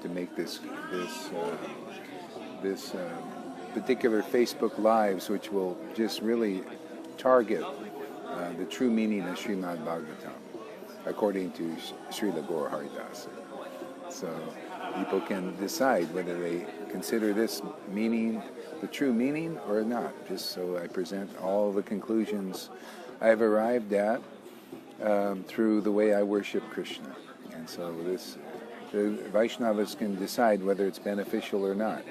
to make this particular Facebook Lives, which will just really target the true meaning of Srimad Bhagavatam, according to Srila Gaurahari Dasa. So people can decide whether they consider this meaning the true meaning or not. Just so I present all the conclusions I've arrived at through the way I worship Krishna. And so the Vaishnavas can decide whether it's beneficial or not.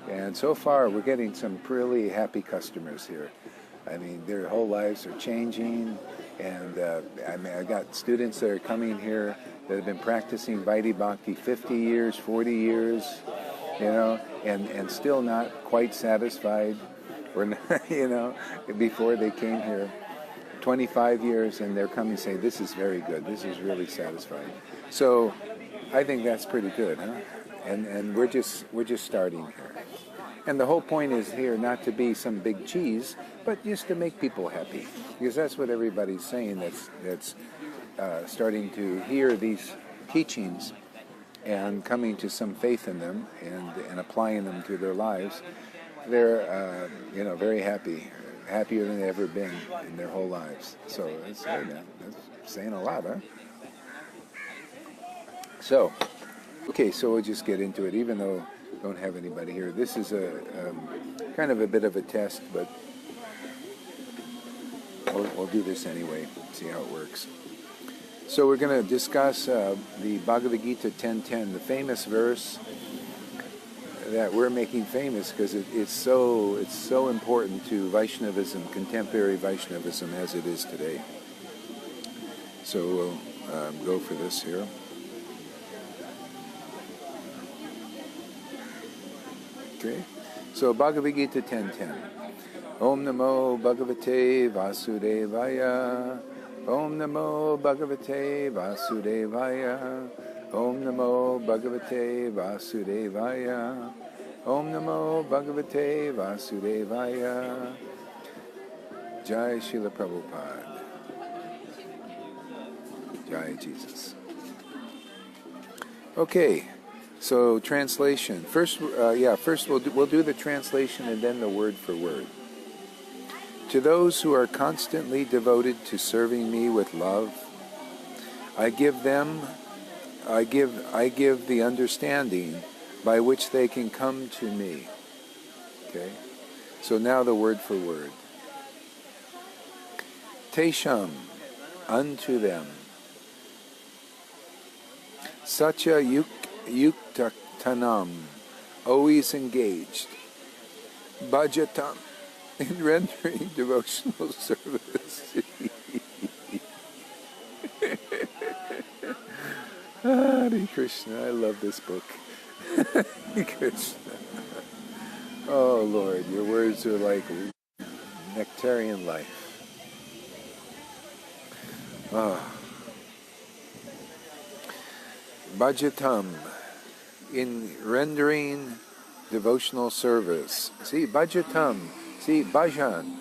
And so far, we're getting some really happy customers here. I mean, their whole lives are changing. And I got students that are coming here that have been practicing Vaidhi Bhakti 50 years, 40 years, and still not quite satisfied, or before they came here. 25 years, and they're coming and say, this is very good, this is really satisfying. So I think that's pretty good, huh? And we're just starting here. And the whole point is here not to be some big cheese, but just to make people happy, because that's what everybody's saying that's starting to hear these teachings and coming to some faith in them and applying them to their lives. They're very happy. Happier than they've ever been in their whole lives. So that's saying a lot, huh? So, okay, so we'll just get into it, even though we don't have anybody here. This is a kind of a bit of a test, but we'll do this anyway, see how it works. So we're going to discuss the Bhagavad-Gita 10:10, the famous verse that we're making famous because it's so important to Vaishnavism, contemporary Vaishnavism as it is today. So we'll go for this here. Okay, so Bhagavad-Gita 10:10. Om Namo Bhagavate Vasudevaya. Om Namo Bhagavate Vasudevaya. Om Namo Bhagavate Vasudevaya. Om Namo Bhagavate Vasudevaya. Jai Srila Prabhupada. Jai Jesus. Okay, so translation. First we'll do the translation and then the word for word. To those who are constantly devoted to serving me with love, I give the understanding by which they can come to me. Okay? So now the word for word. Tesham, unto them. Satya yuktanam, always engaged. Bhajatam, in rendering devotional service. Hare Krishna, I love this book. Hare Krishna. Oh Lord, your words are like nectarian life. Bhajatam, in rendering devotional service. See, bhajatam, bhajan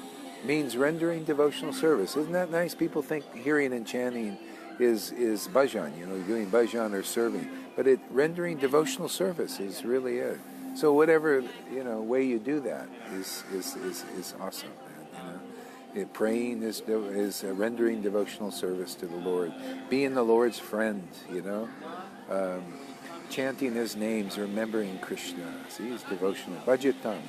means rendering devotional service. Isn't that nice? People think hearing and chanting is bhajan, doing bhajan or serving. But rendering devotional service is really it. So whatever, way you do that is awesome. Praying is rendering devotional service to the Lord. Being the Lord's friend, chanting His names, remembering Krishna. See, it's devotional. Bhajatam,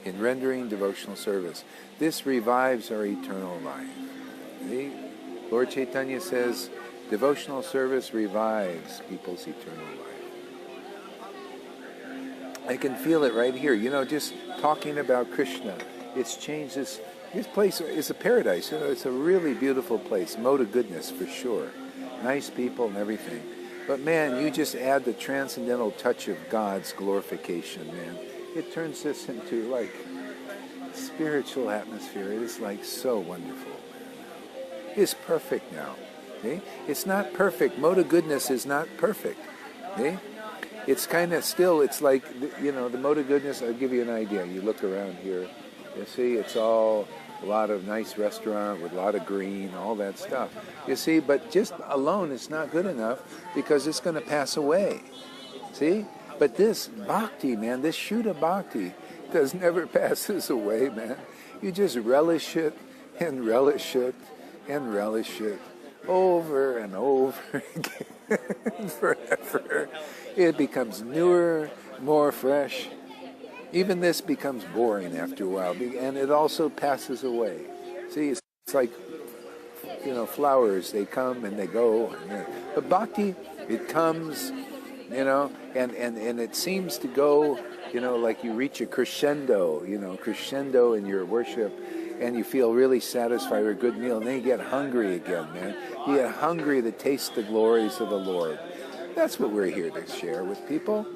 in rendering devotional service. This revives our eternal life. See? Lord Chaitanya says, devotional service revives people's eternal life. I can feel it right here. Just talking about Krishna, it's changed this. This place is a paradise. It's a really beautiful place. Mode of goodness for sure. Nice people and everything. But man, you just add the transcendental touch of God's glorification, man. It turns this into like spiritual atmosphere. It is like so wonderful. It's perfect now. Okay? It's not perfect. Mode of goodness is not perfect. Okay? It's kind of still, it's like, the mode of goodness, I'll give you an idea. You look around here, you see it's all a lot of nice restaurant with a lot of green, all that stuff. You see, but just alone is not good enough because it's going to pass away. See? But this bhakti, man, this Shuddha bhakti never passes away, man. You just relish it and relish it and relish it over and over again forever. It becomes newer, more fresh. Even this becomes boring after a while, and it also passes away. See, it's like, flowers, they come and they go. But bhakti, it comes, and it seems to go, like you reach a crescendo in your worship, and you feel really satisfied with a good meal, and then you get hungry again, man. You get hungry to taste the glories of the Lord. That's what we're here to share with people.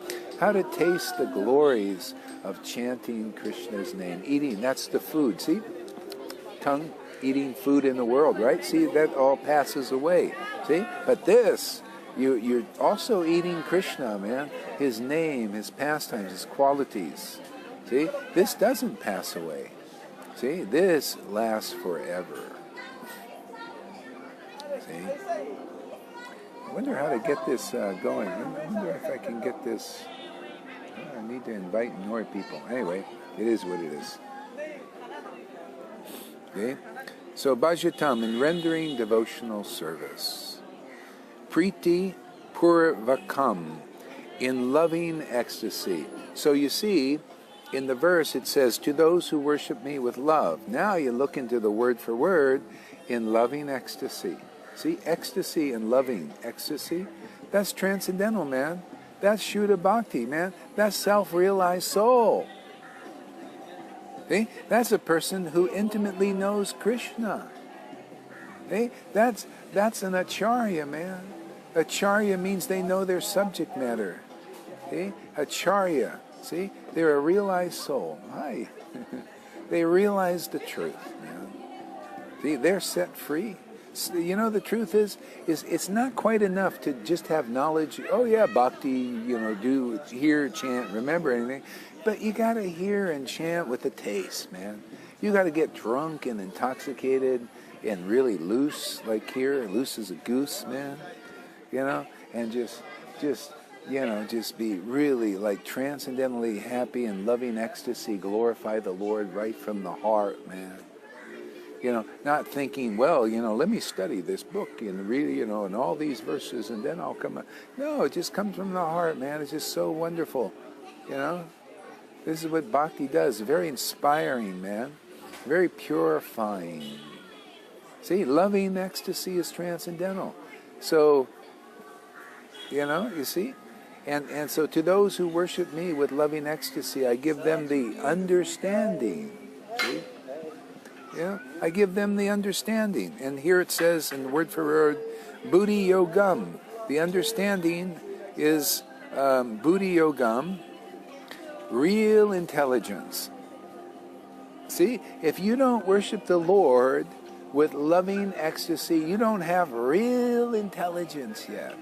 How to taste the glories of chanting Krishna's name. Eating, that's the food. See? Tongue, eating food in the world, right? See, that all passes away. See? But this, you're also eating Krishna, man. His name, his pastimes, his qualities. See? This doesn't pass away. See? This lasts forever. See? I wonder how to get this going. I wonder if I can get this. I need to invite more people. Anyway, it is what it is. Okay? So, bhajatam, in rendering devotional service. Priti purvakam, in loving ecstasy. So you see, in the verse it says, to those who worship me with love. Now you look into the word for word, in loving ecstasy. See, ecstasy and loving ecstasy, that's transcendental, man. That's Shuddha Bhakti, man. That's self-realized soul. See? That's a person who intimately knows Krishna. See? That's an acharya, man. Acharya means they know their subject matter. See? Acharya, see? They're a realized soul. Hi. They realize the truth, man. See? They're set free. The truth is it's not quite enough to just have knowledge. Oh yeah, bhakti, do, hear, chant, remember anything. But you got to hear and chant with a taste, man. You got to get drunk and intoxicated and really loose, like here, loose as a goose, man. And just be really like transcendently happy and loving ecstasy, glorify the Lord right from the heart, man. Not thinking, well, let me study this book and read, and all these verses, and then I'll come. No, it just comes from the heart, man. It's just so wonderful, This is what bhakti does. Very inspiring, man. Very purifying. See, loving ecstasy is transcendental. So, you see? And so to those who worship me with loving ecstasy, I give them the understanding. See? Yeah, I give them the understanding. And here it says in the word for word, buddhi yogam. The understanding is buddhi yogam, real intelligence. See, if you don't worship the Lord with loving ecstasy, you don't have real intelligence yet.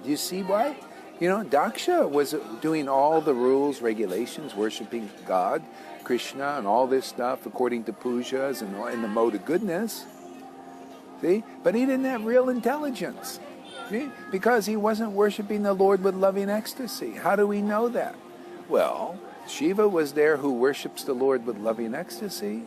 Do you see why? Daksha was doing all the rules, regulations, worshiping God, Krishna, and all this stuff according to pujas and in the mode of goodness. See? But he didn't have real intelligence. See? Because he wasn't worshiping the Lord with loving ecstasy. How do we know that? Well, Shiva was there who worships the Lord with loving ecstasy.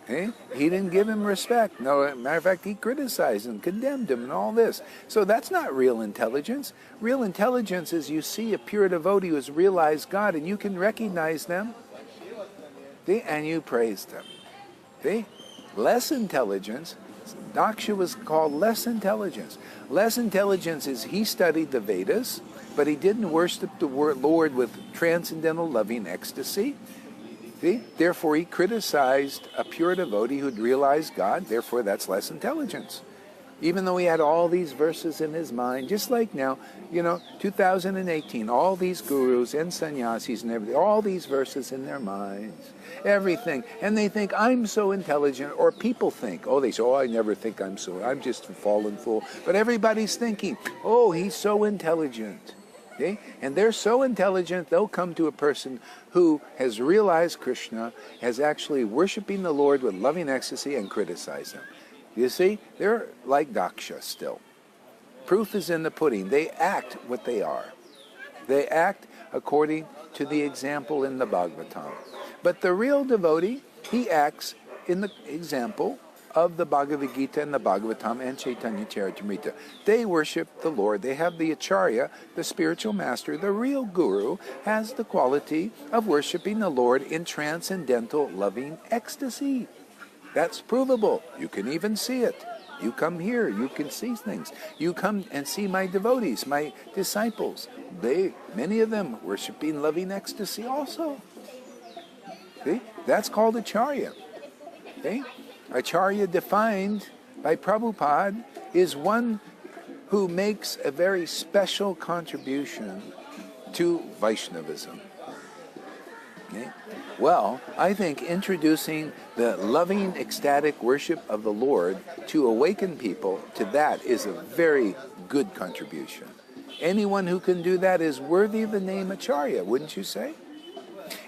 Okay? He didn't give him respect. No, as a matter of fact, he criticized and condemned him and all this. So that's not real intelligence. Real intelligence is you see a pure devotee who has realized God and you can recognize them. See? And you praise them. See? Less intelligence, Daksha was called less intelligence. Less intelligence is he studied the Vedas, but he didn't worship the Lord with transcendental loving ecstasy. See? Therefore, he criticized a pure devotee who'd realized God. Therefore, that's less intelligence. Even though he had all these verses in his mind, just like now, 2018, all these gurus and sannyasis and everything, all these verses in their minds, everything. And they think, I'm so intelligent, or people think, they say, I never think I'm just a fallen fool. But everybody's thinking, he's so intelligent. Okay? And they're so intelligent, they'll come to a person who has realized Krishna, has actually worshiping the Lord with loving ecstasy, and criticize him. You see, they're like Daksha still. Proof is in the pudding. They act what they are. They act according to the example in the Bhagavatam. But the real devotee, he acts in the example of the Bhagavad-Gita and the Bhagavatam and Chaitanya Charitamrita. They worship the Lord. They have the Acharya, the spiritual master. The real guru has the quality of worshiping the Lord in transcendental loving ecstasy. That's provable. You can even see it. You come here, you can see things. You come and see my devotees, my disciples. Many of them worshiping loving ecstasy also. See? That's called Acharya. Okay? Acharya defined by Prabhupada is one who makes a very special contribution to Vaishnavism. Okay? Well, I think introducing the loving, ecstatic worship of the Lord to awaken people to that is a very good contribution. Anyone who can do that is worthy of the name Acharya, wouldn't you say?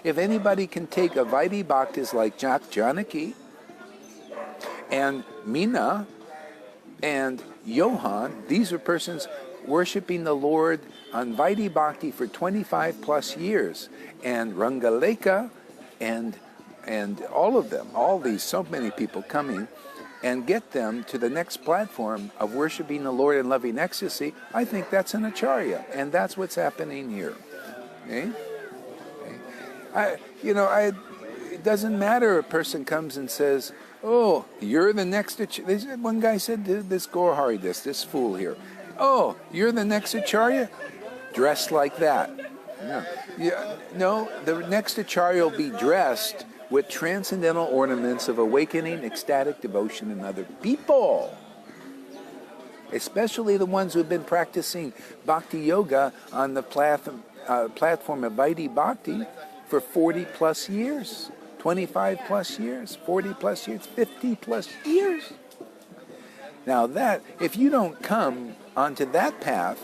If anybody can take a Vaidhi Bhaktas like Janaki and Meena and Johan, these are persons worshiping the Lord on Vaidhi Bhakti for 25 plus years, and Rangaleka and all of them, all these, so many people coming, and get them to the next platform of worshiping the Lord in loving ecstasy, I think that's an Acharya, and that's what's happening here. Okay? It doesn't matter if a person comes and says, oh, you're the next Acharya. One guy said to this Gaurahari, this fool here, oh, you're the next Acharya? Dressed like that. No, the next Acharya will be dressed with transcendental ornaments of awakening, ecstatic devotion in other people. Especially the ones who have been practicing Bhakti Yoga on the platform of Vaidhi Bhakti for 40 plus years, 25 plus years, 40 plus years, 50 plus years. Now that, if you don't come onto that path,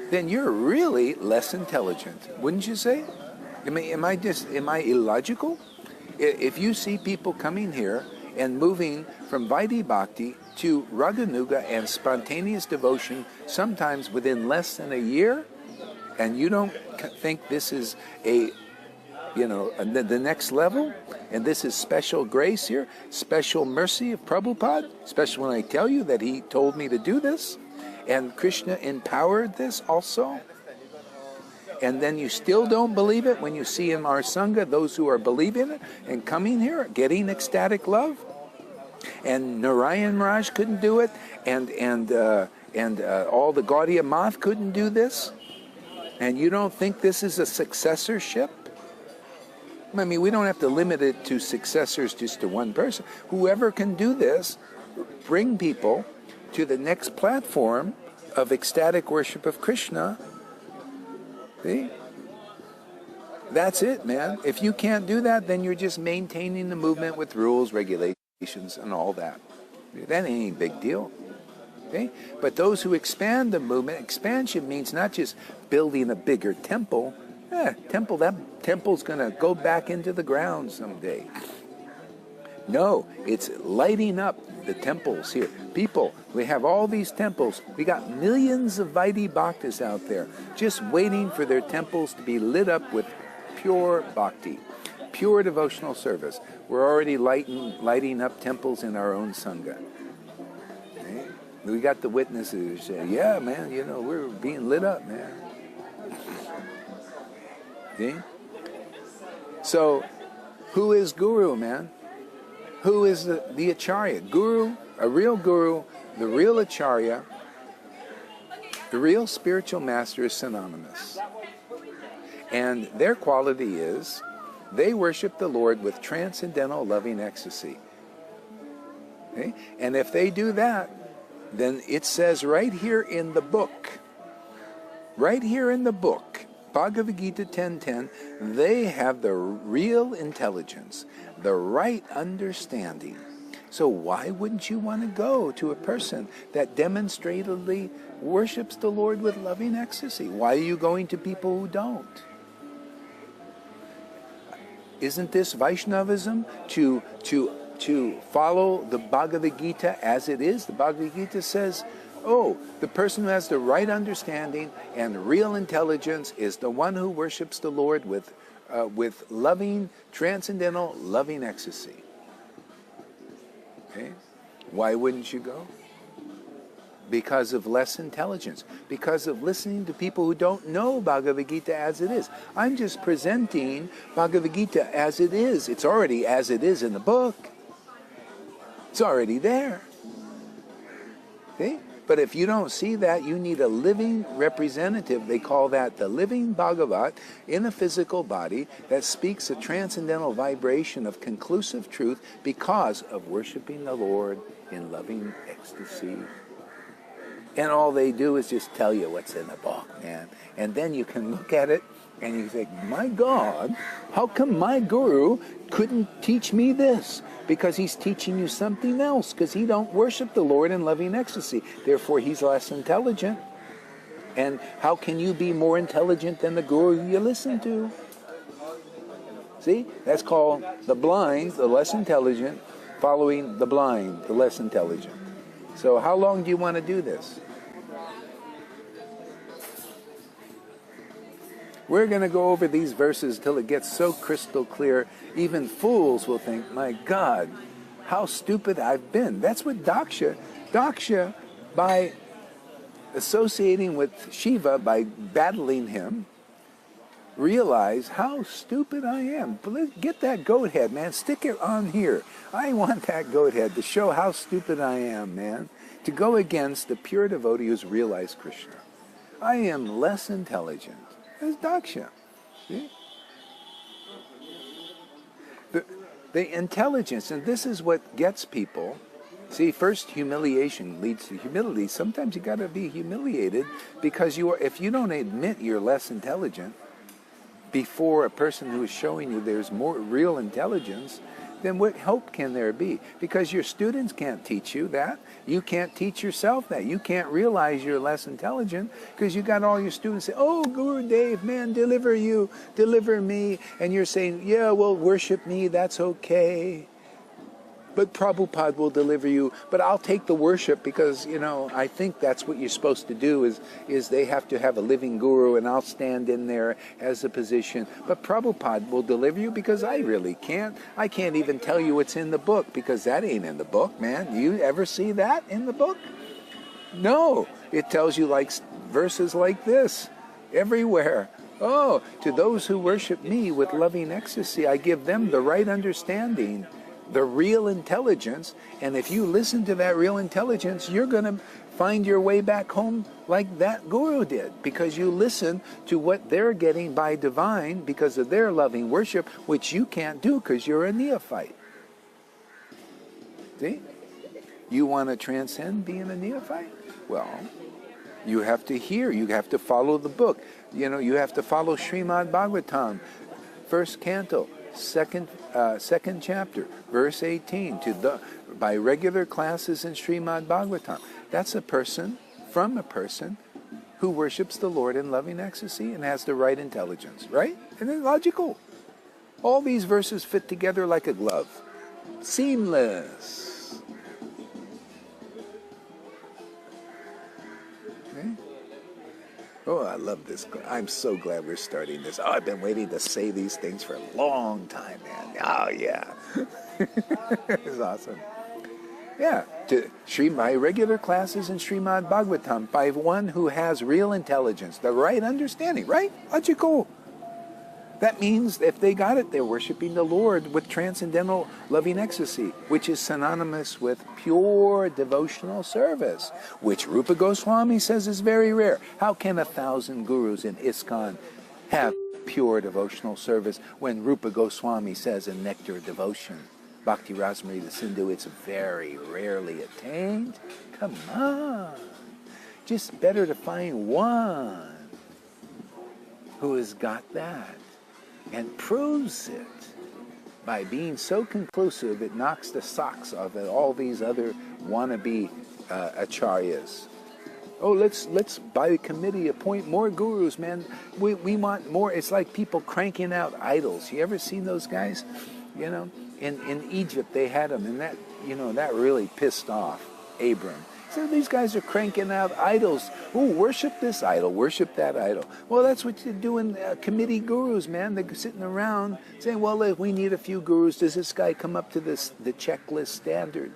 then you're really less intelligent, wouldn't you say? Am I illogical? If you see people coming here and moving from Vaidhi Bhakti to Raganuga and spontaneous devotion, sometimes within less than a year, and you don't think this is the next level, and this is special grace here, special mercy of Prabhupada, especially when I tell you that he told me to do this, and Krishna empowered this also, and then you still don't believe it when you see in our Sangha those who are believing it and coming here, getting ecstatic love, and Narayan Maharaj couldn't do it, and all the Gaudiya Math couldn't do this, and you don't think this is a successorship? I mean, we don't have to limit it to successors just to one person. Whoever can do this, bring people to the next platform of ecstatic worship of Krishna. See? That's it, man. If you can't do that, then you're just maintaining the movement with rules, regulations, and all that. That ain't a big deal. Okay? But those who expand the movement, expansion means not just building a bigger temple. That temple's going to go back into the ground someday. No, it's lighting up the temples here. People, we have all these temples. We got millions of Vaidhi Bhaktas out there just waiting for their temples to be lit up with pure bhakti, pure devotional service. We're already lighting up temples in our own Sangha. Okay? We got the witnesses who say, yeah, man, we're being lit up, man. Okay? So, who is Guru, man? Who is the Acharya? Guru, a real Guru, the real Acharya, the real spiritual master is synonymous. And their quality is, they worship the Lord with transcendental loving ecstasy. Okay? And if they do that, then it says right here in the book, Bhagavad-Gita 10:10, they have the real intelligence, the right understanding, So why wouldn't you want to go to a person that demonstratedly worships the Lord with loving ecstasy? Why are you going to people who don't? Isn't this Vaishnavism to follow the Bhagavad-Gita as it is? The Bhagavad-Gita says, oh, the person who has the right understanding and real intelligence is the one who worships the Lord with loving, transcendental, loving ecstasy. Okay? Why wouldn't you go? Because of less intelligence, because of listening to people who don't know Bhagavad Gita as it is. I'm just presenting Bhagavad Gita as it is. It's already as it is in the book. It's already there. Okay? But if you don't see that, you need a living representative. They call that the living Bhagavat in a physical body that speaks a transcendental vibration of conclusive truth because of worshiping the Lord in loving ecstasy. And all they do is just tell you what's in the book, man. And then you can look at it and you think, my God, how come my guru couldn't teach me this? Because he's teaching you something else, because he don't worship the Lord in loving ecstasy. Therefore, he's less intelligent. And how can you be more intelligent than the guru you listen to? See? That's called the blind, the less intelligent, following the blind, the less intelligent. So how long do you want to do this? We're going to go over these verses till it gets so crystal clear, even fools will think, my God, how stupid I've been. That's what Daksha, by associating with Shiva, by battling him, realized how stupid I am. Get that goat head, man. Stick it on here. I want that goat head to show how stupid I am, man. To go against the pure devotee who's realized Krishna. I am less intelligent. As Daksha. See? The intelligence, and this is what gets people. See, first humiliation leads to humility. Sometimes you got to be humiliated because if you don't admit you're less intelligent before a person who is showing you there's more real intelligence, then what hope can there be? Because your students can't teach you that. You can't teach yourself that. You can't realize you're less intelligent because you got all your students say, oh, Guru Dev, man, deliver me. And you're saying, yeah, well, worship me, that's okay. But Prabhupada will deliver you. But I'll take the worship because, I think that's what you're supposed to do is they have to have a living guru and I'll stand in there as a position. But Prabhupada will deliver you because I really can't. I can't even tell you what's in the book because that ain't in the book, man. You ever see that in the book? No. It tells you like verses like this everywhere. Oh, to those who worship me with loving ecstasy, I give them the right understanding, the real intelligence, and if you listen to that real intelligence, you're going to find your way back home like that guru did, because you listen to what they're getting by divine because of their loving worship, which you can't do because you're a neophyte. See? You want to transcend being a neophyte? Well, you have to hear, you have to follow the book. You have to follow Srimad Bhagavatam, first canto, second chapter, verse 18, by regular classes in Srimad Bhagavatam. That's a person who worships the Lord in loving ecstasy and has the right intelligence, right? And it's logical. All these verses fit together like a glove. Seamless. Okay? Oh, I love this. I'm so glad we're starting this. Oh, I've been waiting to say these things for a long time, man. Oh, yeah. It's awesome. Yeah, my regular classes in Srimad Bhagavatam by one who has real intelligence, the right understanding, right? Logical. That means if they got it, they're worshiping the Lord with transcendental loving ecstasy, which is synonymous with pure devotional service, which Rupa Goswami says is very rare. How can 1,000 gurus in ISKCON have pure devotional service when Rupa Goswami says in Nectar Devotion, Bhakti Rasamrita Sindhu, it's very rarely attained? Come on. Just better to find one who has got that and proves it. by being so conclusive, it knocks the socks off of all these other wannabe acharyas. Oh, let's by committee appoint more gurus, man. We want more. It's like people cranking out idols. You ever seen those guys? You know, in Egypt they had them, and that, you know, that really pissed off Abram. So these guys are cranking out idols. Oh, worship this idol, worship that idol. Well, that's what you're doing, committee gurus, man. They're sitting around saying, well, if we need a few gurus, does this guy come up to the checklist standard?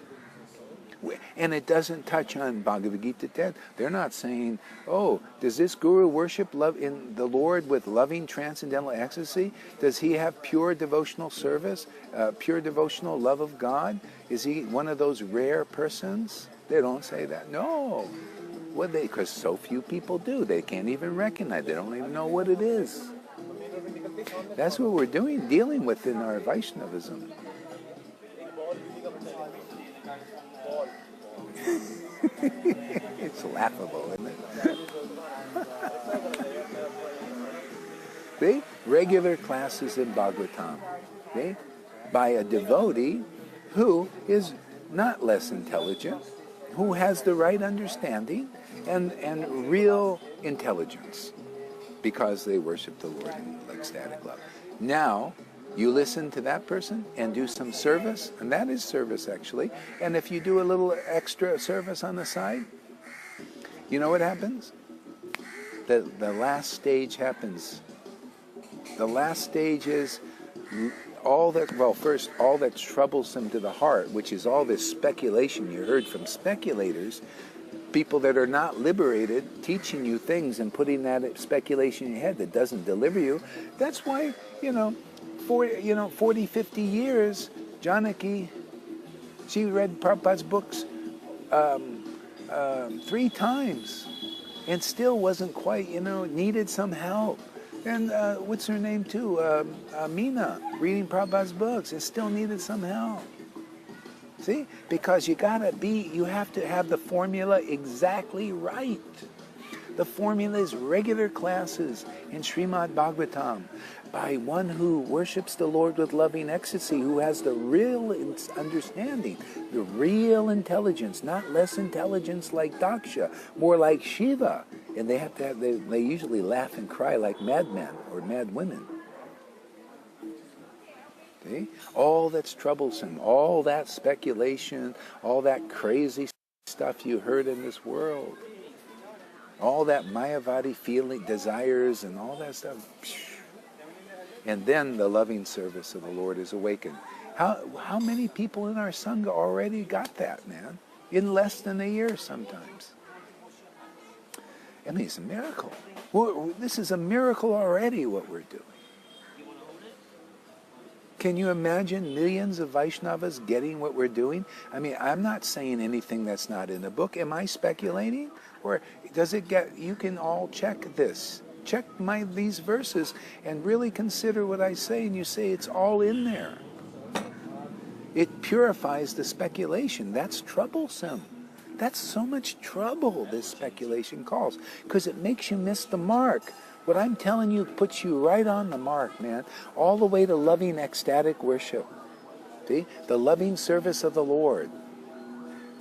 And it doesn't touch on Bhagavad-Gita 10. They're not saying, oh, does this guru worship love in the Lord with loving transcendental ecstasy? Does he have pure devotional service, pure devotional love of God? Is he one of those rare persons? They don't say that. No. Well, because so few people do. They can't even recognize. They don't even know what it is. That's what we're dealing with in our Vaishnavism. It's laughable, isn't it? See? Regular classes in Bhagavatam. See? By a devotee who is not less intelligent, who has the right understanding and real intelligence, because they worship the Lord in ecstatic love. Now, you listen to that person and do some service, and that is service actually. And if you do a little extra service on the side, you know what happens? The last stage happens. The last stage is all that, well, first, all that's troublesome to the heart, which is all this speculation you heard from speculators, people that are not liberated, teaching you things and putting that speculation in your head that doesn't deliver you. That's why, 40, 50 years, Janaki, she read Prabhupada's books 3 times and still wasn't quite, needed some help. And what's her name too? Meena, reading Prabhupada's books, and still needed some help. See? Because you have to have the formula exactly right. The formula is regular classes in Srimad Bhagavatam by one who worships the Lord with loving ecstasy, who has the real understanding, the real intelligence, not less intelligence like Daksha, more like Shiva. And they usually laugh and cry like madmen or mad women. See? All that's troublesome, all that speculation, all that crazy stuff you heard in this world, all that Mayavadi feeling, desires, and all that stuff. And then the loving service of the Lord is awakened. How many people in our Sangha already got that, man? In less than a year sometimes. I mean, it's a miracle. This is a miracle already, what we're doing. Can you imagine millions of Vaishnavas getting what we're doing? I mean, I'm not saying anything that's not in the book. Am I speculating? Or does it you can all check this. Check these verses and really consider what I say, and you say it's all in there. It purifies the speculation. That's troublesome. That's so much trouble this speculation calls, because it makes you miss the mark. What I'm telling you puts you right on the mark, man, all the way to loving ecstatic worship. See? The loving service of the Lord.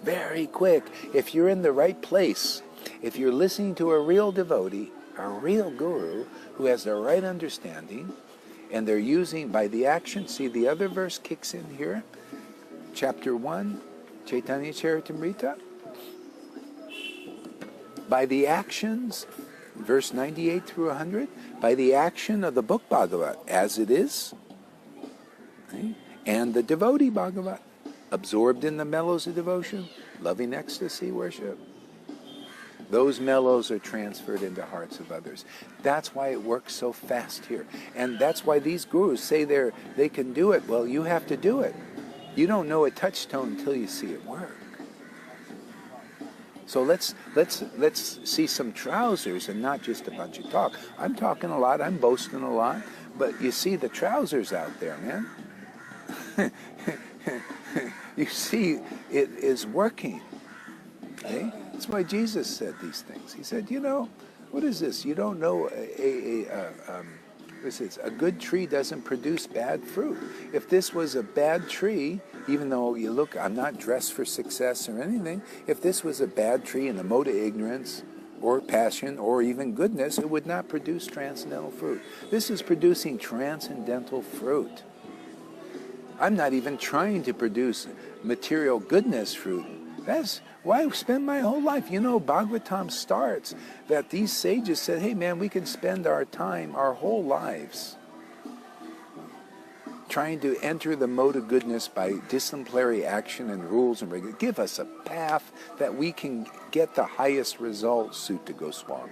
Very quick. If you're in the right place, if you're listening to a real devotee, a real guru who has the right understanding, and they're using by the action, see the other verse kicks in here, chapter 1, Chaitanya Charitamrita. By the actions, verse 98 through 100, by the action of the book Bhagavat, as it is, right? And the devotee Bhagavat, absorbed in the mellows of devotion, loving ecstasy worship, those mellows are transferred into hearts of others. That's why it works so fast here. And that's why these gurus say they can do it. Well, you have to do it. You don't know a touchstone until you see it work. So let's see some trousers and not just a bunch of talk. I'm talking a lot, I'm boasting a lot, but you see the trousers out there, man. You see it is working. Okay? That's why Jesus said these things. He said, what is this? You don't know This is, a good tree doesn't produce bad fruit. If this was a bad tree, even though you look, I'm not dressed for success or anything, if this was a bad tree in the mode of ignorance or passion or even goodness, it would not produce transcendental fruit. This is producing transcendental fruit. I'm not even trying to produce material goodness fruit. That's why I spend my whole life. You know, Bhagavatam starts that these sages said, hey man, we can spend our time, our whole lives, trying to enter the mode of goodness by disciplinary action and rules and regulations. Give us a path that we can get the highest results, Sutta Goswami.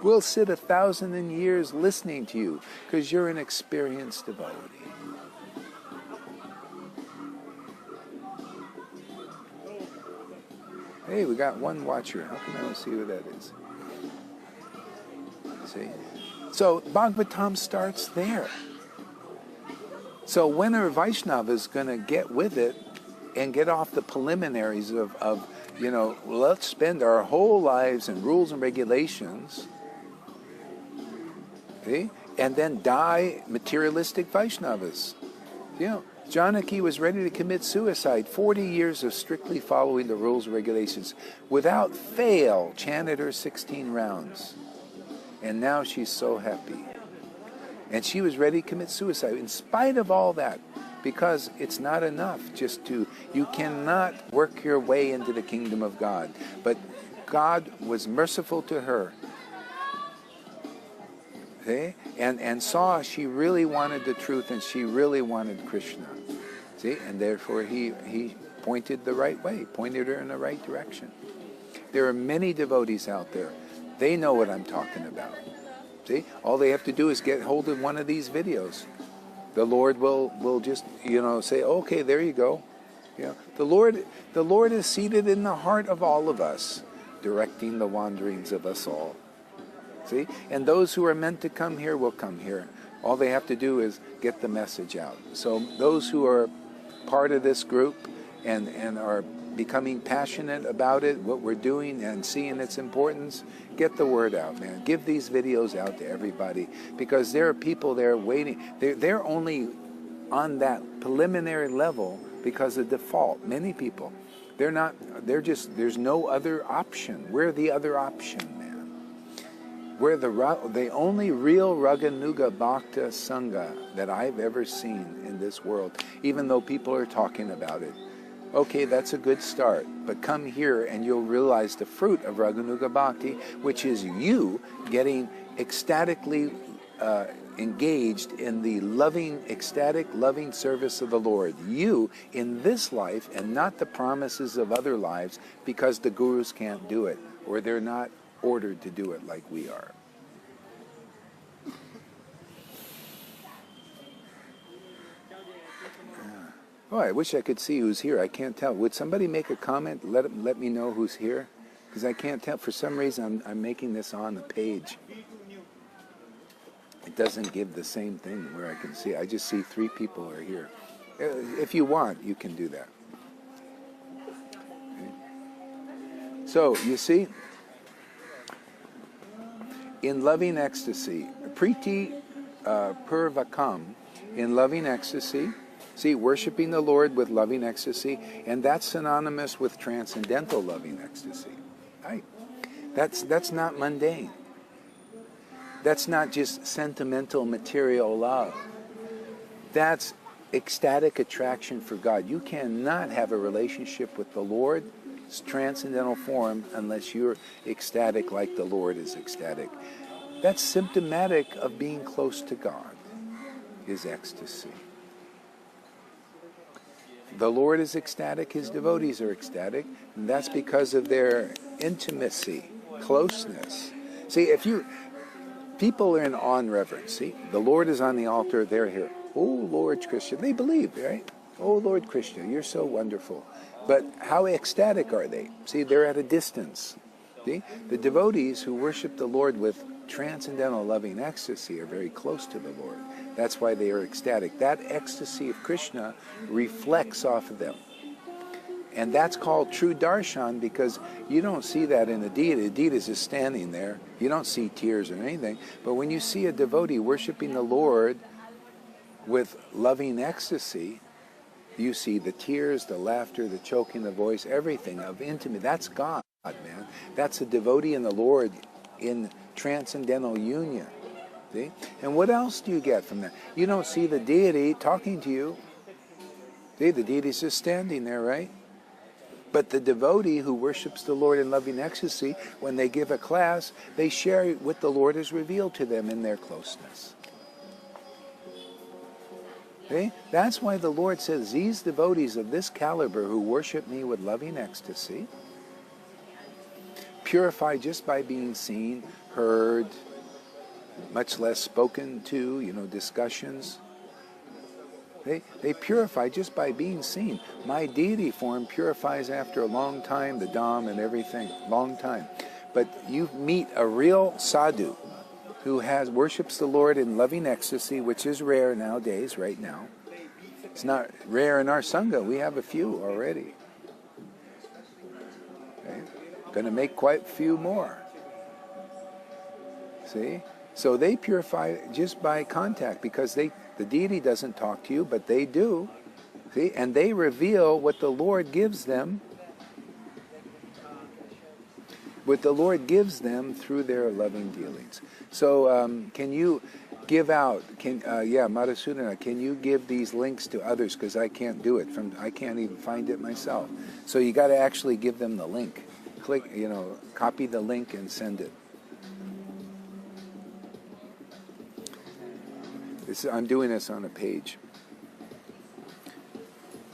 We'll sit 1,000 years listening to you because you're an experienced devotee. Hey, we got one watcher. How come I don't see who that is? See? So Bhagavatam starts there. So when a Vaishnava is going to get with it and get off the preliminaries of, you know, let's spend our whole lives in rules and regulations, see? And then die materialistic Vaishnavas. You know, Janaki was ready to commit suicide. 40 years of strictly following the rules and regulations. Without fail, chanted her 16 rounds. And now she's so happy. And she was ready to commit suicide in spite of all that. Because it's not enough just to, you cannot work your way into the kingdom of God. But God was merciful to her. See? And saw she really wanted the truth and she really wanted Krishna. See? And therefore he pointed the right way, pointed her in the right direction. There are many devotees out there. They know what I'm talking about. See? All they have to do is get hold of one of these videos. The Lord will just, you know, say, okay, there you go. You know, the Lord is seated in the heart of all of us, directing the wanderings of us all. See? And those who are meant to come here will come here. All they have to do is get the message out. So those who are part of this group and are becoming passionate about it, what we're doing and seeing its importance, get the word out, man. Give these videos out to everybody because there are people there waiting. They're only on that preliminary level because of default. Many people, there's no other option. We're the other option, man. We're the only real Raganuga Bhakta Sangha that I've ever seen in this world, even though people are talking about it. Okay, that's a good start, but come here and you'll realize the fruit of Raganuga Bhakti, which is you getting ecstatically engaged in the loving, ecstatic, loving service of the Lord. You in this life and not the promises of other lives because the gurus can't do it or they're not ordered to do it like we are. Oh, I wish I could see who's here. I can't tell. Would somebody make a comment? Let me know who's here, because I can't tell. For some reason, I'm making this on the page. It doesn't give the same thing where I can see. I just see 3 people are here. If you want, you can do that. Okay. So you see, in loving ecstasy, priti purvakam, in loving ecstasy. See, worshiping the Lord with loving ecstasy, and that's synonymous with transcendental loving ecstasy. Right? That's not mundane. That's not just sentimental material love. That's ecstatic attraction for God. You cannot have a relationship with the Lord's transcendental form unless you're ecstatic like the Lord is ecstatic. That's symptomatic of being close to God, is ecstasy. The Lord is ecstatic, His devotees are ecstatic, and that's because of their intimacy, closeness. See, people are in awe and reverence. See, the Lord is on the altar, they're here. Oh, Lord Krishna. They believe, right? Oh, Lord Krishna, you're so wonderful. But how ecstatic are they? See, they're at a distance. See, the devotees who worship the Lord with transcendental loving ecstasy are very close to the Lord. That's why they are ecstatic. That ecstasy of Krishna reflects off of them. And that's called true darshan, because you don't see that in a deity. A deity is just standing there. You don't see tears or anything. But when you see a devotee worshiping the Lord with loving ecstasy, you see the tears, the laughter, the choking, the voice, everything of intimate. That's God, man. That's a devotee in the Lord in transcendental union. See? And what else do you get from that? You don't see the deity talking to you. See, the deity's just standing there, right? But the devotee who worships the Lord in loving ecstasy, when they give a class, they share what the Lord has revealed to them in their closeness. Okay? That's why the Lord says, these devotees of this caliber who worship me with loving ecstasy, purify just by being seen, heard, much less spoken to, discussions. They purify just by being seen. My deity form purifies after a long time, the Dham and everything, long time. But you meet a real sadhu who worships the Lord in loving ecstasy, which is rare nowadays, right now. It's not rare in our Sangha. We have a few already. Okay? Going to make quite a few more. See? So they purify just by contact, because the deity doesn't talk to you, but they do. See? And they reveal what the Lord gives them. What the Lord gives them through their loving dealings. So can you give out, Madhusudana, can you give these links to others? Because I can't do it. I can't even find it myself. So you got to actually give them the link. Click, copy the link and send it. I'm doing this on a page.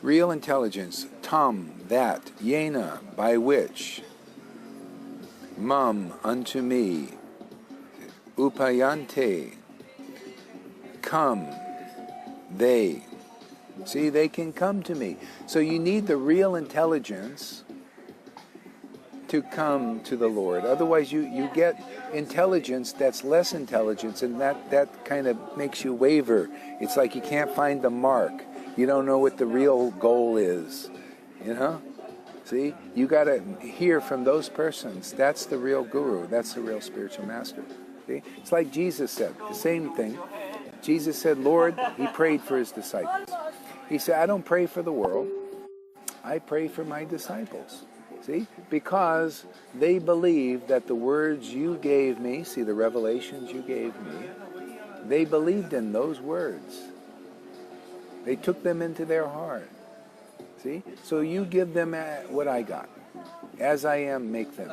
Real intelligence, tam, that, yena, by which, mam, unto me, upayante, come, they. See, they can come to me. So you need the real intelligence to come to the Lord. Otherwise you get intelligence that's less intelligence, and that kind of makes you waver. It's like you can't find the mark. You don't know what the real goal is. See? You got to hear from those persons. That's the real guru. That's the real spiritual master. See? It's like Jesus said, the same thing. Jesus said, Lord, he prayed for his disciples. He said, I don't pray for the world. I pray for my disciples. See? Because they believed that the words you gave me, see the revelations you gave me, they believed in those words. They took them into their heart. See? So you give them what I got. As I am, make them.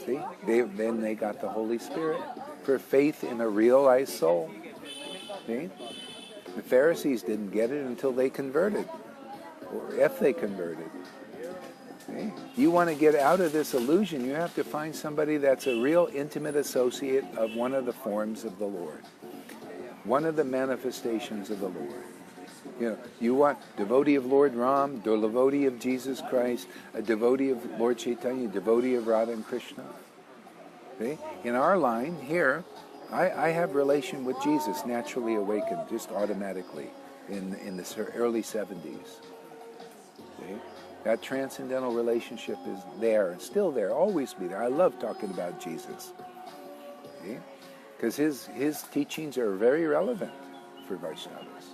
See? Then they got the Holy Spirit for faith in a realized soul. See? The Pharisees didn't get it until they converted, or if they converted. See? You want to get out of this illusion, you have to find somebody that's a real intimate associate of one of the forms of the Lord, one of the manifestations of the Lord. You want devotee of Lord Ram, devotee of Jesus Christ, a devotee of Lord Chaitanya, devotee of Radha and Krishna. See? In our line here, I have relation with Jesus, naturally awakened, just automatically, in the early 70s. See? That transcendental relationship is there, and still there, always be there. I love talking about Jesus. See? Because his teachings are very relevant for Vaishnavas.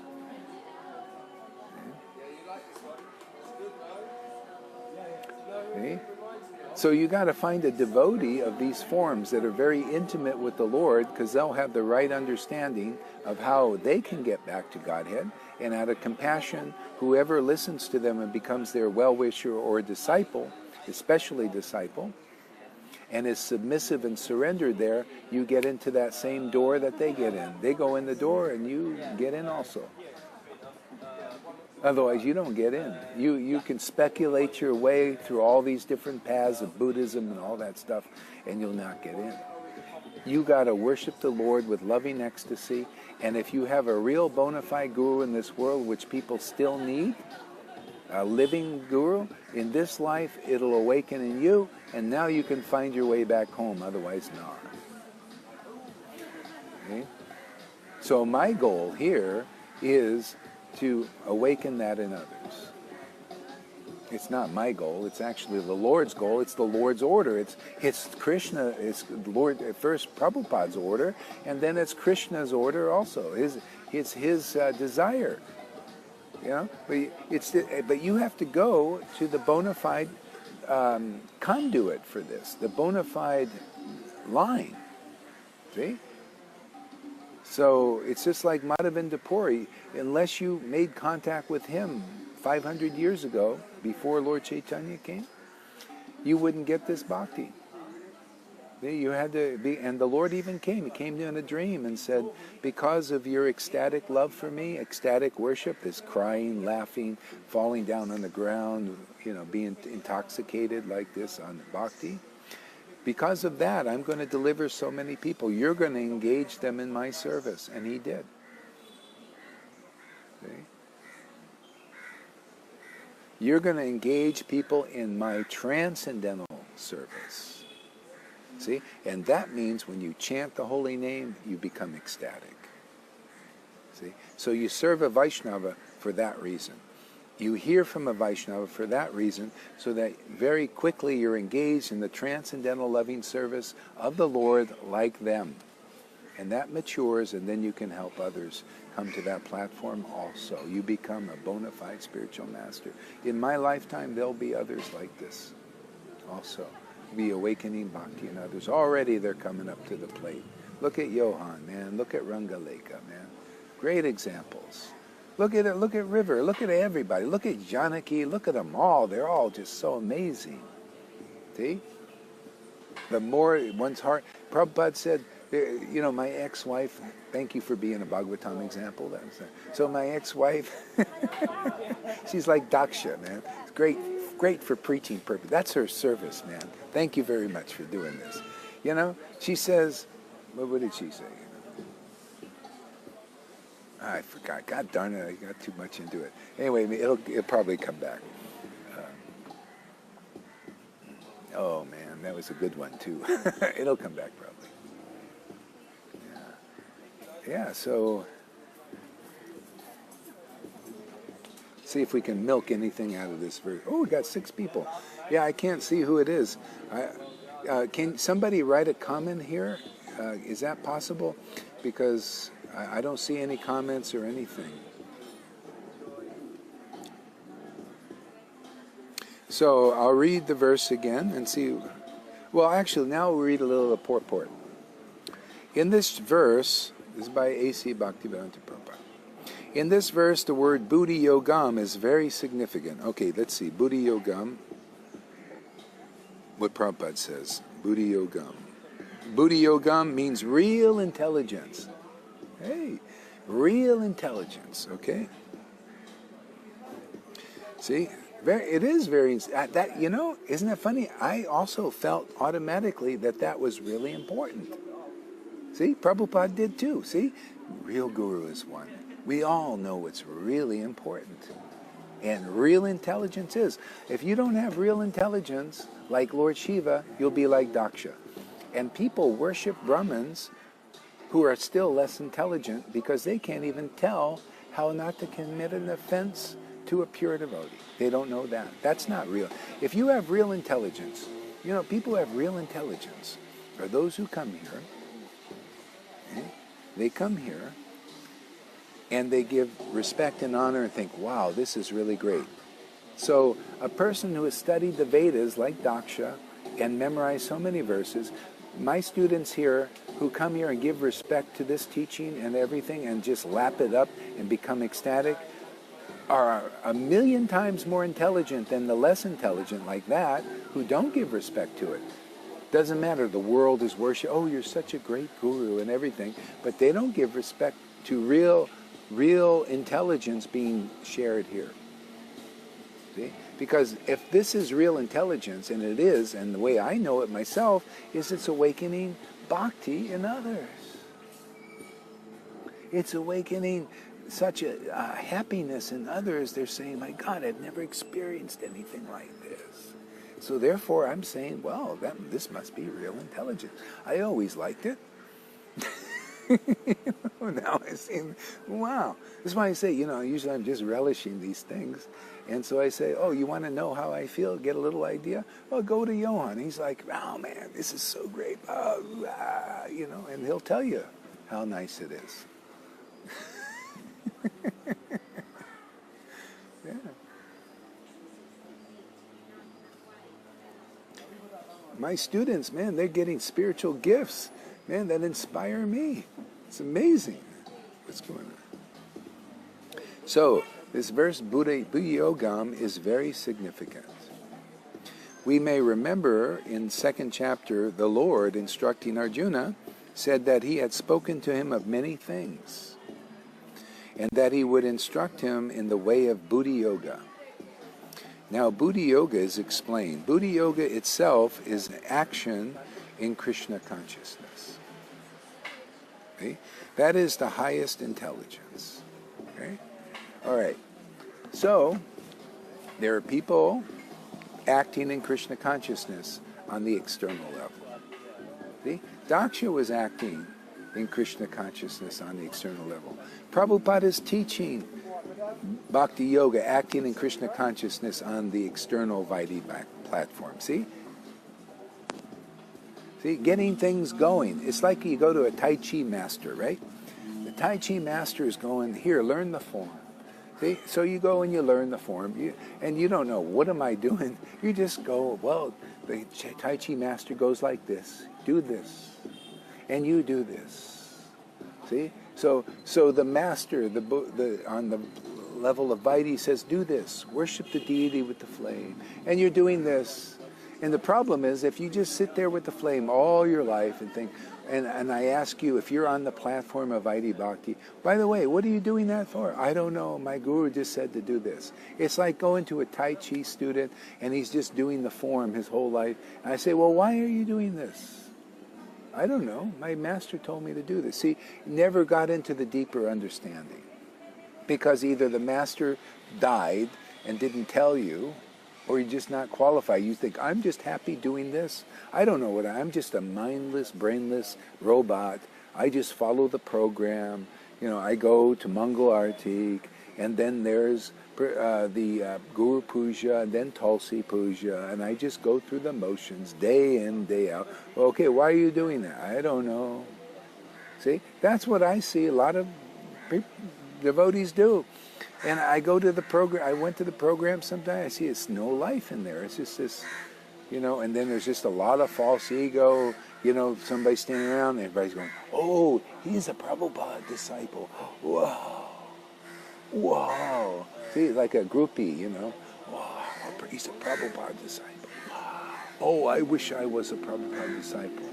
See? So you got to find a devotee of these forms that are very intimate with the Lord, because they'll have the right understanding of how they can get back to Godhead. And out of compassion, whoever listens to them and becomes their well-wisher or disciple, especially disciple, and is submissive and surrendered there, you get into that same door that they get in. They go in the door and you get in also. Otherwise, you don't get in. You can speculate your way through all these different paths of Buddhism and all that stuff, and you'll not get in. You got to worship the Lord with loving ecstasy, and if you have a real bona fide guru in this world, which people still need, a living guru, in this life, it'll awaken in you, and now you can find your way back home, otherwise not. Okay? So my goal here is to awaken that in others. It's not my goal. It's actually the Lord's goal. It's the Lord's order. It's Krishna. It's Lord first Prabhupada's order, and then it's Krishna's order also. It's his desire. You know, but you have to go to the bona fide conduit for this, the bona fide line. See? So it's just like Madhavendra Puri. Unless you made contact with him 500 years ago, before Lord Chaitanya came, you wouldn't get this bhakti. You had to be, and the Lord even came. He came to you in a dream and said, because of your ecstatic love for me, ecstatic worship, this crying, laughing, falling down on the ground, you know, being intoxicated like this on bhakti, because of that, I'm going to deliver so many people. You're going to engage them in my service. And he did. See? You're going to engage people in my transcendental service. See? And that means when you chant the holy name, you become ecstatic. See? So you serve a Vaishnava for that reason. You hear from a Vaishnava for that reason, so that very quickly you're engaged in the transcendental loving service of the Lord like them. And that matures, and then you can help others come to that platform also. You become a bona fide spiritual master. In my lifetime, there'll be others like this also. Be awakening bhakti in others. Already they're coming up to the plate. Look at Johan, man. Look at Rangaleka, man. Great examples. Look at it. Look at River. Look at everybody. Look at Janaki. Look at them all. They're all just so amazing. See? The more one's heart... Prabhupada said, you know, my ex-wife... Thank you for being a Bhagavatam example. So my ex-wife... she's like Daksha, man. It's great for preaching purpose. That's her service, man. Thank you very much for doing this. You know, she says... What did she say? I forgot. God darn it, I got too much into it. Anyway, it'll probably come back. Oh, man, that was a good one, too. It'll come back, probably. Yeah, so... See if we can milk anything out of this verse. Oh, we got 6 people. Yeah, I can't see who it is. Can somebody write a comment here? Is that possible? Because... I don't see any comments or anything. So I'll read the verse again and see. Well, actually, now we'll read a little of purport. In this verse, this is by A.C. Bhaktivedanta Prabhupada. In this verse, the word buddhi yogam is very significant. Okay, let's see. Buddhi yogam. What Prabhupada says. Buddhi yogam. Buddhi yogam means real intelligence. Hey, real intelligence, okay? See, it is very, that, you know, isn't that funny? I also felt automatically that was really important. See, Prabhupada did too. See, real guru is one. We all know what's really important. And real intelligence is. If you don't have real intelligence, like Lord Shiva, you'll be like Daksha. And people worship Brahmins who are still less intelligent because they can't even tell how not to commit an offense to a pure devotee. They don't know that. That's not real. If you have real intelligence, you know, people who have real intelligence are those who come here. Okay? They come here and they give respect and honor and think, wow, this is really great. So a person who has studied the Vedas like Daksha and memorized so many verses, my students here who come here and give respect to this teaching and everything and just lap it up and become ecstatic are 1,000,000 times more intelligent than the less intelligent like that who don't give respect to it. Doesn't matter, the world is worship. Oh, you're such a great guru and everything, but they don't give respect to real intelligence being shared here. See? Because if this is real intelligence, and it is, and the way I know it myself, is it's awakening bhakti in others. It's awakening such a happiness in others. They're saying, my God, I've never experienced anything like this. So therefore I'm saying, well, this must be real intelligence. I always liked it. Now I see, wow. That's why I say, usually I'm just relishing these things. And so I say, oh, you want to know how I feel? Get a little idea? Well, go to Johan. He's like, oh, man, this is so great. And he'll tell you how nice it is. Yeah. My students, man, they're getting spiritual gifts, man, that inspire me. It's amazing what's going on. So, this verse, Buddha-yogam, is very significant. We may remember in 2nd chapter, the Lord, instructing Arjuna, said that he had spoken to him of many things, and that he would instruct him in the way of Buddha-yoga. Now, Buddha-yoga is explained. Buddha-yoga itself is action in Krishna consciousness. Okay? That is the highest intelligence. Okay? All right. So, there are people acting in Krishna consciousness on the external level. See? Daksha was acting in Krishna consciousness on the external level. Prabhupada is teaching Bhakti Yoga, acting in Krishna consciousness on the external Vaidhi platform. See? See, getting things going. It's like you go to a Tai Chi master, right? The Tai Chi master is going, here, learn the form. See? So you go and you learn the form, and you don't know, what am I doing? You just go, well, the Tai Chi master goes like this, do this, and you do this. See? So the master, on the level of Vaidhi says, do this, worship the deity with the flame, and you're doing this. And the problem is, if you just sit there with the flame all your life and think, and I ask you, if you're on the platform of Vaidhi Bhakti, by the way, what are you doing that for? I don't know, my guru just said to do this. It's like going to a Tai Chi student, and he's just doing the form his whole life. And I say, well, why are you doing this? I don't know, my master told me to do this. See, never got into the deeper understanding. Because either the master died and didn't tell you, or you're just not qualified. You think, I'm just happy doing this. I don't know I'm just a mindless, brainless robot. I just follow the program. I go to Mangal Artik, and then there's the Guru Puja, and then Tulsi Puja, and I just go through the motions day in, day out. Okay, why are you doing that? I don't know. See, that's what I see a lot of devotees do. And I go to the program, I went to the program sometime, I see it's no life in there. It's just this, and then there's just a lot of false ego, somebody standing around and everybody's going, oh, he's a Prabhupada disciple. Whoa. Whoa. See, like a groupie, Wow, he's a Prabhupada disciple. Oh, I wish I was a Prabhupada disciple.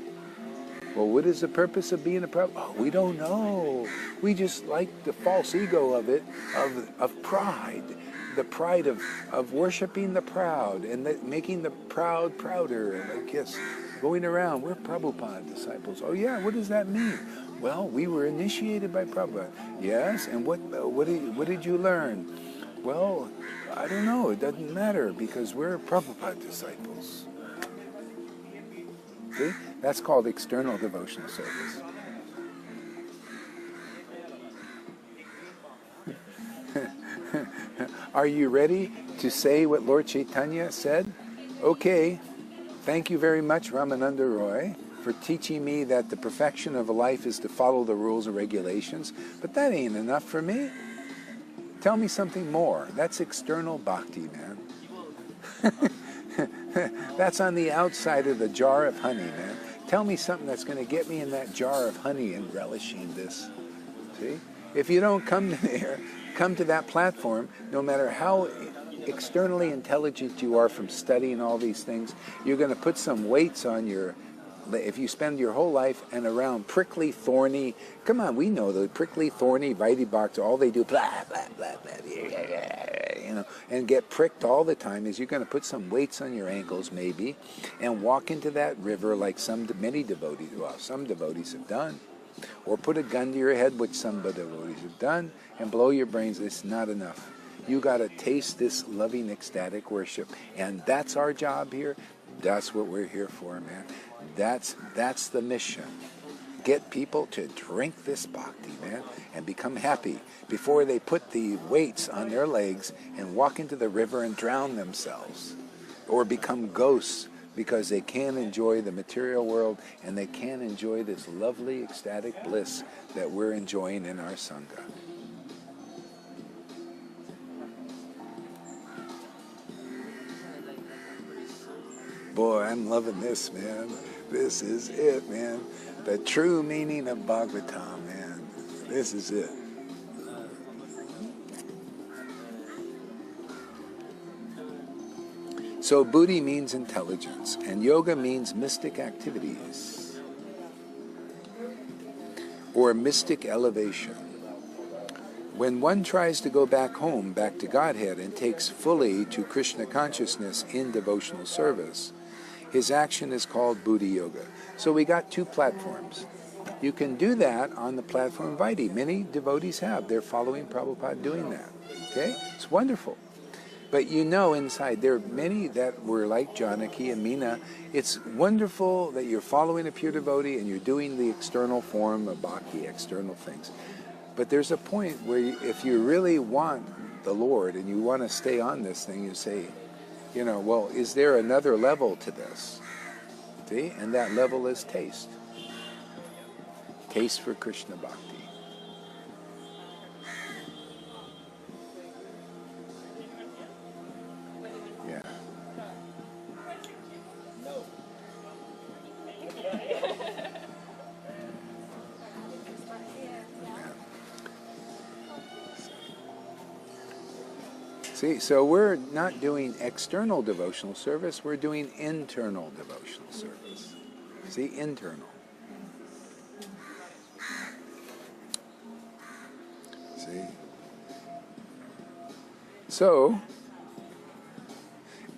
Well, what is the purpose of being a Prabhupada? Oh, we don't know. We just like the false ego of it, of pride. The pride of worshiping the proud and making the proud prouder. And I guess going around, we're Prabhupada disciples. Oh yeah, what does that mean? Well, we were initiated by Prabhupada. Yes, and what did you learn? Well, I don't know. It doesn't matter because we're Prabhupada disciples. See? That's called external devotional service. Are you ready to say what Lord Chaitanya said? Okay, thank you very much, Ramananda Roy, for teaching me that the perfection of a life is to follow the rules and regulations, but that ain't enough for me. Tell me something more. That's external bhakti, man. That's on the outside of the jar of honey, man. Tell me something that's going to get me in that jar of honey and relishing this. See? If you don't come to that platform, no matter how externally intelligent you are from studying all these things, you're going to put some weights on your... If you spend your whole life and around prickly, thorny... Come on, we know the prickly, thorny, Vaidhi Bhakti, all they do, blah, blah, blah, blah, and get pricked all the time, is you're going to put some weights on your ankles, maybe, and walk into that river like many devotees, well, some devotees have done. Or put a gun to your head, which some devotees have done, and blow your brains. It's not enough. You got to taste this loving, ecstatic worship. And that's our job here. That's what we're here for, man. That's the mission. get people to drink this bhakti, man, and become happy before they put the weights on their legs and walk into the river and drown themselves, or become ghosts because they can't enjoy the material world and they can't enjoy this lovely ecstatic bliss that we're enjoying in our Sangha. Boy, I'm loving this, man. This is it, man. The true meaning of Bhagavatam, man. This is it. So buddhi means intelligence, and yoga means mystic activities, or mystic elevation. When one tries to go back home, back to Godhead, and takes fully to Krishna consciousness in devotional service, his action is called buddhi yoga. So we got two platforms. You can do that on the platform of Vaidhi. Many devotees have. They're following Prabhupada doing that. Okay? It's wonderful. But you know inside, there are many that were like Janaki and Meena. It's wonderful that you're following a pure devotee and you're doing the external form of bhakti, external things. But there's a point where if you really want the Lord and you want to stay on this thing, you say, you know, well, is there another level to this? See? And that level is taste. Taste for Krishna bhakti. Yeah. See, so we're not doing external devotional service, we're doing internal devotional service. See, internal. See? So,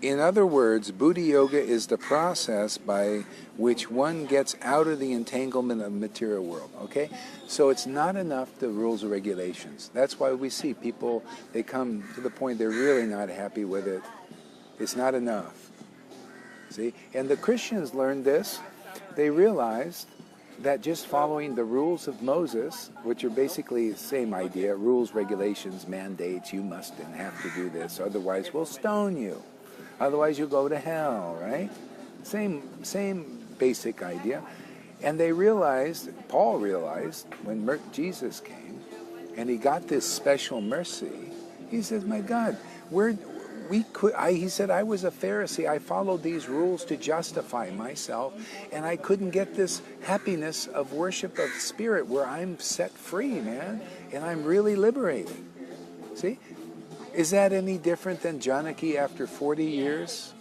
in other words, buddhi yoga is the process by which one gets out of the entanglement of the material world, okay? So it's not enough the rules or regulations. That's why we see people, they come to the point they're really not happy with it. It's not enough. See? And the Christians learned this. They realized that just following the rules of Moses, which are basically the same idea, rules, regulations, mandates, you must and have to do this, otherwise we'll stone you. Otherwise you'll go to hell, right? Same basic idea. And they realized, Paul realized, when Jesus came, and he got this special mercy, he says, my God, he said, I was a Pharisee. I followed these rules to justify myself, and I couldn't get this happiness of worship of spirit where I'm set free, man, and I'm really liberated. See? Is that any different than Janaki after 40 years?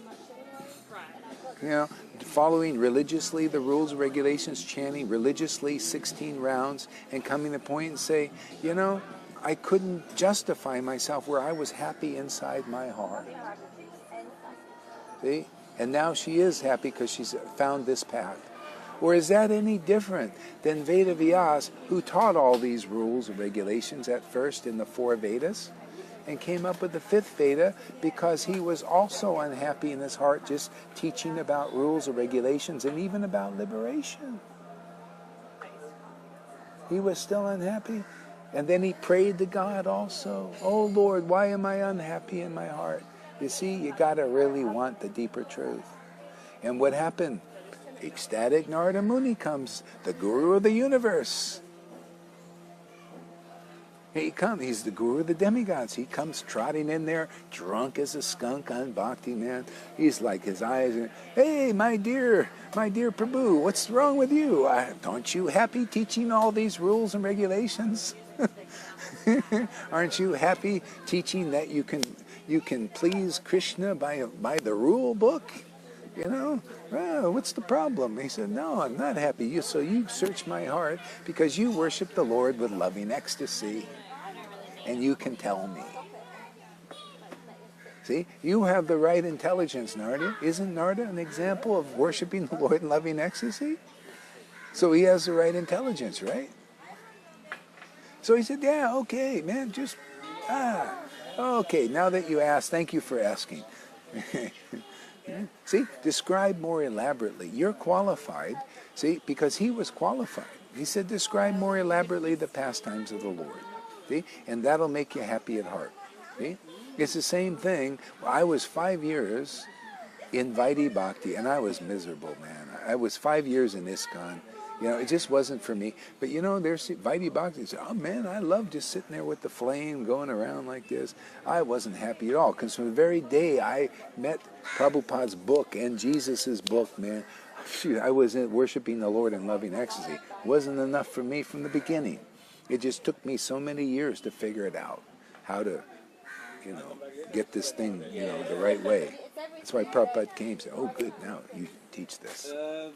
You know, following religiously the rules and regulations, chanting religiously 16 rounds, and coming to the point and say, you know, I couldn't justify myself where I was happy inside my heart. See? And now she is happy because she's found this path. Or is that any different than Vedavyas, who taught all these rules and regulations at first in the 4 Vedas, and came up with the 5th Veda because he was also unhappy in his heart just teaching about rules and regulations and even about liberation. He was still unhappy. And then he prayed to God also, oh Lord, why am I unhappy in my heart? You see, you got to really want the deeper truth. And what happened? Ecstatic Narada Muni comes, the guru of the universe. He comes, he's the guru of the demigods. He comes trotting in there, drunk as a skunk on bhakti, man. He's like, his eyes, hey, my dear Prabhu, what's wrong with you? Aren't you happy teaching all these rules and regulations? Aren't you happy teaching that you can please Krishna by the rule book? You know, well, what's the problem? He said, no, I'm not happy. So you search my heart because you worship the Lord with loving ecstasy. And you can tell me. See, you have the right intelligence, Narada. Isn't Narada an example of worshiping the Lord in loving ecstasy? So he has the right intelligence, right? So he said, yeah, okay, man, okay, now that you asked, thank you for asking. See, describe more elaborately. You're qualified, see, because he was qualified. He said, describe more elaborately the pastimes of the Lord. See? And that'll make you happy at heart. See? It's the same thing. I was 5 years in Vaidhi Bhakti, and I was miserable, man. I was 5 years in ISKCON. It just wasn't for me. But there's Vaidhi Bhakti. Oh man, I love just sitting there with the flame going around like this. I wasn't happy at all, because from the very day I met Prabhupada's book and Jesus' book, man, I was worshiping the Lord in loving ecstasy. It wasn't enough for me from the beginning. It just took me so many years to figure it out, how to, get this thing, the right way. That's why Prabhupada came and said, oh good, now you teach this.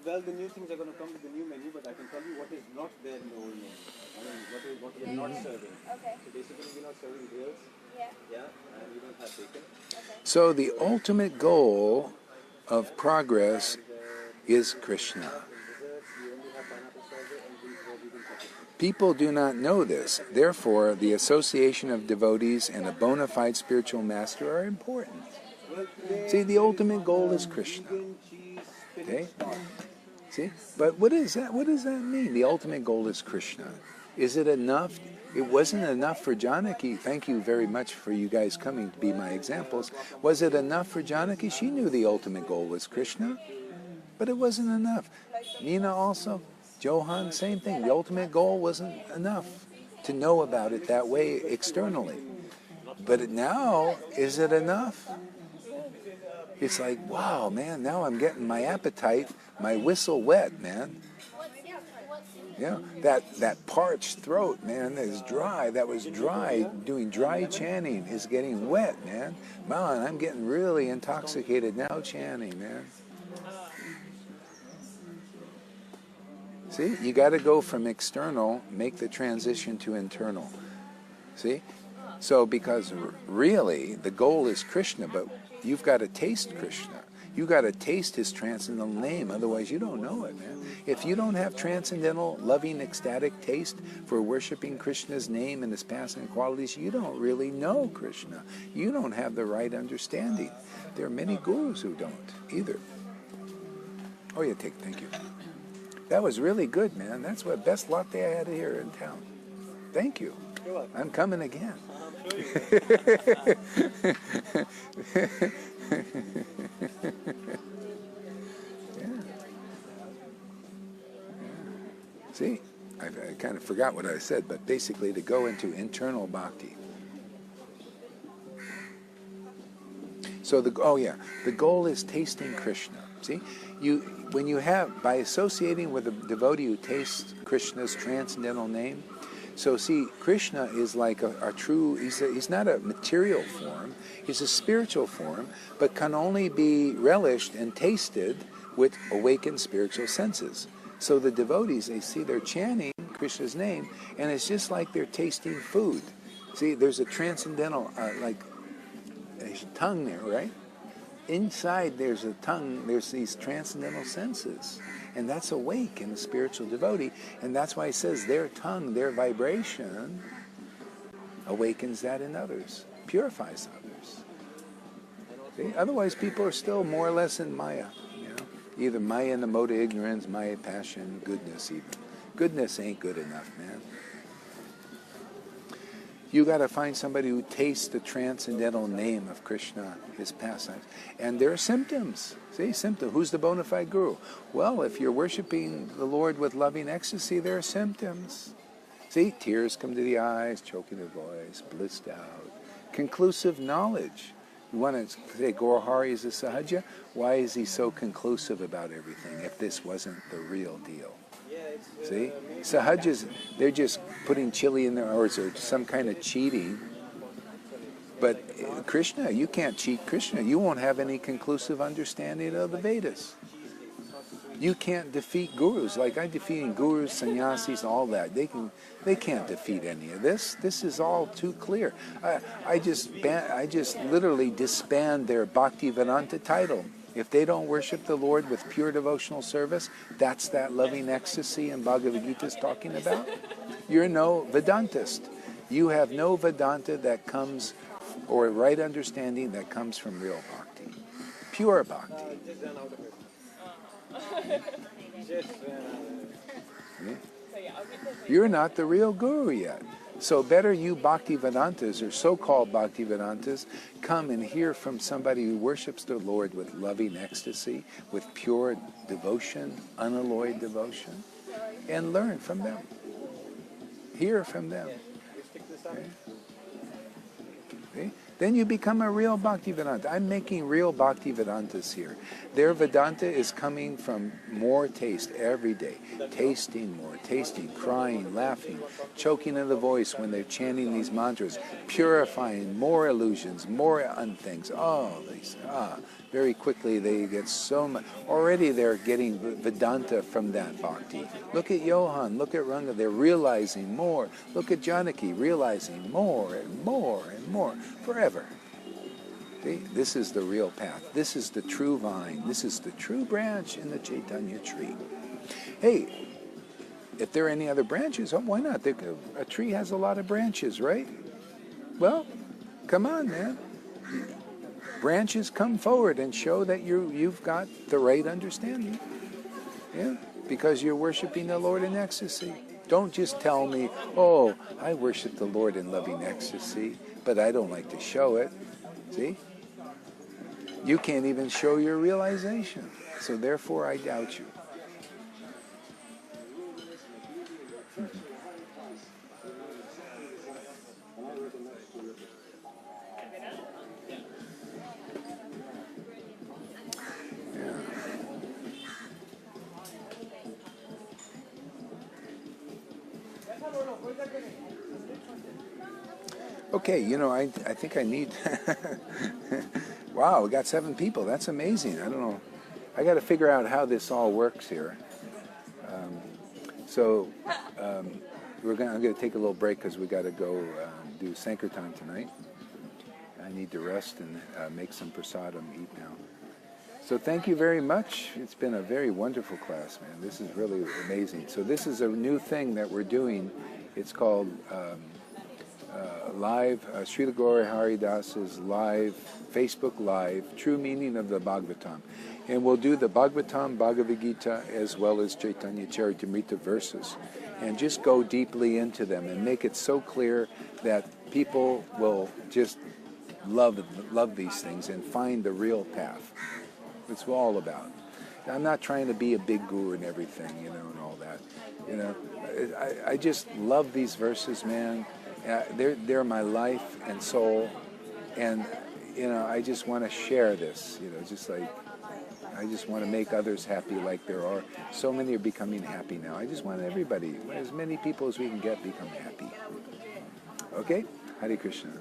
Well, the new things are going to come with the new menu, but I can tell you what is not there in the old menu. I mean, what we are not serving. Okay. So basically, we're not serving grills. Yeah, and we don't have bacon. Okay. So the ultimate goal of progress is Krishna. People do not know this. Therefore, the association of devotees and a bona fide spiritual master are important. See, the ultimate goal is Krishna. Okay? See? But what is that? What does that mean? The ultimate goal is Krishna. Is it enough? It wasn't enough for Janaki. Thank you very much for you guys coming to be my examples. Was it enough for Janaki? She knew the ultimate goal was Krishna. But it wasn't enough. Nina also. Johan, same thing. The ultimate goal wasn't enough to know about it that way externally. But now, is it enough? It's like, wow, man, now I'm getting my appetite, my whistle wet, man. Yeah, that parched throat, man, that is dry, that was dry, doing dry chanting is getting wet, man. Man, I'm getting really intoxicated now chanting, man. See, you got to go from external, make the transition to internal. See? So, because really, the goal is Krishna, but you've got to taste Krishna. You've got to taste his transcendental name, otherwise you don't know it, man. If you don't have transcendental, loving, ecstatic taste for worshiping Krishna's name and his passing qualities, you don't really know Krishna. You don't have the right understanding. There are many gurus who don't, either. Oh, yeah, thank you. That was really good, man. That's the best latte I had here in town. Thank you. You're welcome. I'm coming again. I'm sure you Yeah. See, I kind of forgot what I said, but basically to go into internal bhakti. So the goal is tasting Krishna. See, when you have, by associating with a devotee who tastes Krishna's transcendental name, so see, Krishna is like a true, he's not a material form, he's a spiritual form, but can only be relished and tasted with awakened spiritual senses. So the devotees, they're chanting Krishna's name, and it's just like they're tasting food. See, there's a transcendental, there's a tongue there, right? Inside there's a tongue, there's these transcendental senses. And that's awake in the spiritual devotee. And that's why it says their tongue, their vibration, awakens that in others, purifies others. See? Otherwise people are still more or less in Maya. Either Maya in the mode of ignorance, Maya passion, goodness even. Goodness ain't good enough, man. You got to find somebody who tastes the transcendental name of Krishna, his pastimes. And there are symptoms. See, symptoms. Who's the bona fide guru? Well, if you're worshiping the Lord with loving ecstasy, there are symptoms. See, tears come to the eyes, choking the voice, blissed out. Conclusive knowledge. You want to say Gaurahari is a sahaja? Why is he so conclusive about everything if this wasn't the real deal? See? Sahajas, they're just putting chili in their oars or some kind of cheating. But Krishna, you can't cheat Krishna. You won't have any conclusive understanding of the Vedas. You can't defeat gurus. Like I'm defeating gurus, sannyasis, all that. They can't defeat any of this. This is all too clear. I just literally disband their Bhaktivedanta title. If they don't worship the Lord with pure devotional service, that's that loving ecstasy in Bhagavad-Gita is talking about. You're no Vedantist. You have no Vedanta that comes, or right understanding that comes from real bhakti. Pure bhakti. Yeah? You're not the real guru yet. So better you Bhaktivedantas, or so-called Bhaktivedantas, come and hear from somebody who worships the Lord with loving ecstasy, with pure devotion, unalloyed devotion, and learn from them. Hear from them. Okay? Okay? Then you become a real Bhaktivedanta. I'm making real Bhaktivedantas here. Their Vedanta is coming from more taste every day. Tasting more, tasting, crying, laughing, choking in the voice when they're chanting these mantras, purifying more illusions, more unthings. Very quickly they get so much. Already they're getting Vedanta from that bhakti. Look at Johan, look at Ranga, they're realizing more. Look at Janaki, realizing more and more and more, forever. See? This is the real path. This is the true vine. This is the true branch in the Chaitanya tree. Hey, if there are any other branches, why not? A tree has a lot of branches, right? Well, come on, man. Branches, come forward and show that you've got the right understanding. Yeah, because you're worshiping the Lord in ecstasy. Don't just tell me, oh, I worship the Lord in loving ecstasy, but I don't like to show it. See? You can't even show your realization. So therefore, I doubt you. Okay, I think I need... Wow, we got 7 people. That's amazing. I don't know. I got to figure out how this all works here. I'm going to take a little break because we got to go do Sankirtan tonight. I need to rest and make some prasadam, eat now. So thank you very much. It's been a very wonderful class, man. This is really amazing. So this is a new thing that we're doing. It's called live, Srila Gaurahari Dasa's live, Facebook Live, True Meaning of the Bhagavatam. And we'll do the Bhagavatam, Bhagavad-Gita, as well as Chaitanya Charitamrita verses. And just go deeply into them and make it so clear that people will just love these things and find the real path. It's all about. I'm not trying to be a big guru and everything, and all that. I just love these verses, man. They're my life and soul, and I just want to share this. Just like I just want to make others happy. Like there are so many are becoming happy now. I just want everybody, as many people as we can get, become happy. Okay, Hare Krishna.